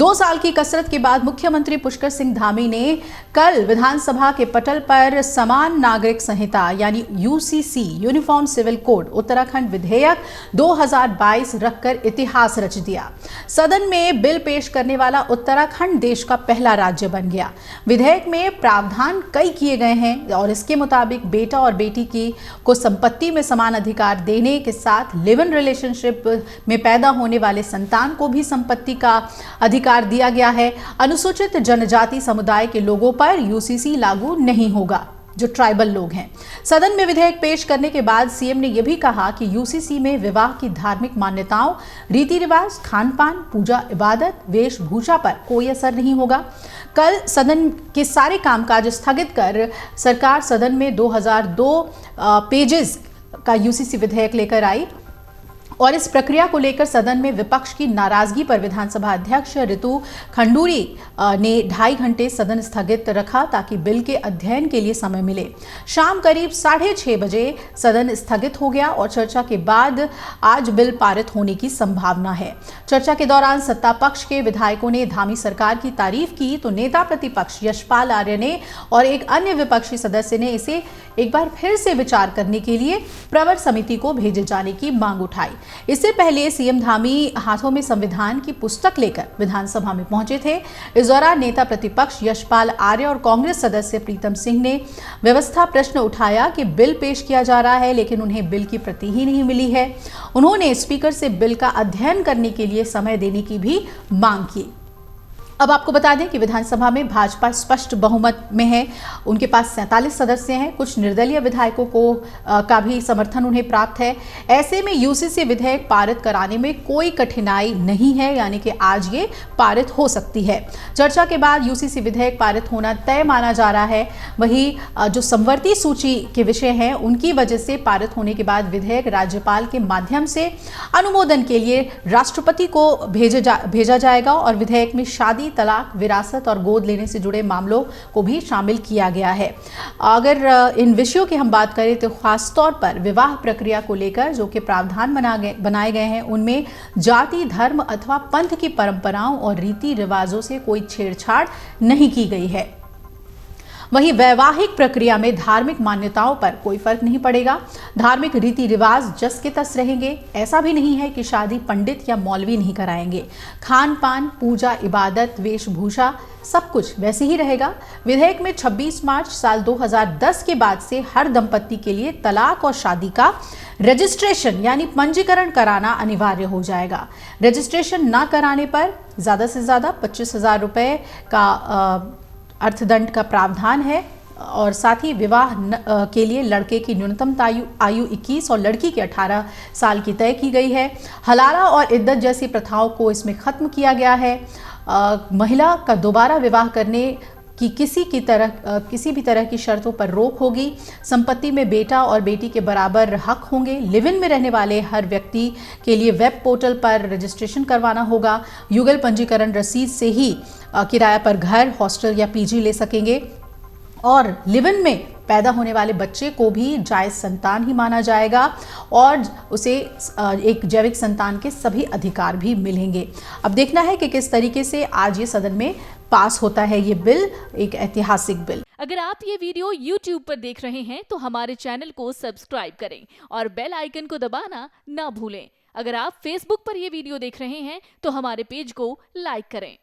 2 साल की कसरत के बाद मुख्यमंत्री पुष्कर सिंह धामी ने कल विधानसभा के पटल पर समान नागरिक संहिता यानी UCC uniform civil code Uttarakhand विधेयक 2022 रखकर इतिहास रच दिया। सदन में बिल पेश करने वाला उत्तराखंड देश का पहला राज्य बन गया। विधेयक में प्रावधान कई किए गए हैं और इसके मुताबिक बेटा और बेटी को संपत्ति में समान अधिकार देने के साथ लिव इन रिलेशनशिप में पैदा होने वाले संतान को भी संपत्ति का अधिकार दिया गया है। अनुसूचित जनजाति समुदाय के लोगों पर यूसीसी लागू नहीं होगा, जो ट्राइबल लोग हैं। सदन में विधेयक पेश करने के बाद सीएम ने यह भी कहा कि यूसीसी में विवाह की धार्मिक मान्यताओं, रीति रिवाज, खान पान, पूजा इबादत, वेशभूषा पर कोई असर नहीं होगा। कल सदन के सारे कामकाज स्थगित कर सरकार सदन में 2002 पेजेस का यूसीसी विधेयक लेकर आई और इस प्रक्रिया को लेकर सदन में विपक्ष की नाराजगी पर विधानसभा अध्यक्ष ऋतु खंडूरी ने 2.5 घंटे सदन स्थगित रखा ताकि बिल के अध्ययन के लिए समय मिले। शाम करीब 6:30 बजे सदन स्थगित हो गया और चर्चा के बाद आज बिल पारित होने की संभावना है। चर्चा के दौरान सत्ता पक्ष के विधायकों ने धामी सरकार की तारीफ की तो नेता प्रतिपक्ष यशपाल आर्य ने और एक अन्य विपक्षी सदस्य ने इसे एक बार फिर से विचार करने के लिए प्रवर समिति को भेजे जाने की मांग उठाई। इससे पहले सीएम धामी हाथों में संविधान की पुस्तक लेकर विधानसभा में पहुंचे थे। इस दौरान नेता प्रतिपक्ष यशपाल आर्य और कांग्रेस सदस्य प्रीतम सिंह ने व्यवस्था प्रश्न उठाया कि बिल पेश किया जा रहा है लेकिन उन्हें बिल की प्रति ही नहीं मिली है। उन्होंने स्पीकर से बिल का अध्ययन करने के लिए समय देने की भी मांग की। अब आपको बता दें कि विधानसभा में भाजपा स्पष्ट बहुमत में है। उनके पास 47 सदस्य हैं। कुछ निर्दलीय विधायकों का भी समर्थन उन्हें प्राप्त है। ऐसे में यूसीसी विधेयक पारित कराने में कोई कठिनाई नहीं है, यानी कि आज ये पारित हो सकती है। चर्चा के बाद यूसीसी विधेयक पारित होना तय माना जा रहा है। वहीं जो समवर्ती सूची के विषय हैं उनकी वजह से पारित होने के बाद विधेयक राज्यपाल के माध्यम से अनुमोदन के लिए राष्ट्रपति को भेजा जाएगा और विधेयक में शादी, तलाक, विरासत और गोद लेने से जुड़े मामलों को भी शामिल किया गया है। अगर इन विषयों की हम बात करें तो खास तौर पर विवाह प्रक्रिया को लेकर जो कि प्रावधान बनाए गए हैं उनमें जाति, धर्म अथवा पंथ की परंपराओं और रीति रिवाजों से कोई छेड़छाड़ नहीं की गई है। वहीं वैवाहिक प्रक्रिया में धार्मिक मान्यताओं पर कोई फर्क नहीं पड़ेगा। धार्मिक रीति रिवाज जस के तस रहेंगे। ऐसा भी नहीं है कि शादी पंडित या मौलवी नहीं कराएंगे। खान पान, पूजा, इबादत, वेशभूषा सब कुछ वैसे ही रहेगा। विधेयक में 26 मार्च साल 2010 के बाद से हर दंपत्ति के लिए तलाक और शादी का रजिस्ट्रेशन यानी पंजीकरण कराना अनिवार्य हो जाएगा। रजिस्ट्रेशन न कराने पर ज़्यादा से ज़्यादा 25,000 रुपये का अर्थदंड का प्रावधान है और साथ ही विवाह के लिए लड़के की न्यूनतम आयु 21 और लड़की की 18 साल की तय की गई है। हलाला और इद्दत जैसी प्रथाओं को इसमें खत्म किया गया है। महिला का दोबारा विवाह करने कि किसी भी तरह की शर्तों पर रोक होगी। संपत्ति में बेटा और बेटी के बराबर हक होंगे। लिव इन में रहने वाले हर व्यक्ति के लिए वेब पोर्टल पर रजिस्ट्रेशन करवाना होगा। युगल पंजीकरण रसीद से ही किराया पर घर, हॉस्टल या पीजी ले सकेंगे और लिव इन में पैदा होने वाले बच्चे को भी जायज़ संतान ही माना जाएगा और उसे एक जैविक संतान के सभी अधिकार भी मिलेंगे। अब देखना है कि किस तरीके से आज ये सदन में पास होता है ये बिल, एक ऐतिहासिक बिल। अगर आप ये वीडियो YouTube पर देख रहे हैं तो हमारे चैनल को सब्सक्राइब करें और बेल आइकन को दबाना ना भूलें। अगर आप Facebook पर ये वीडियो देख रहे हैं तो हमारे पेज को लाइक करें।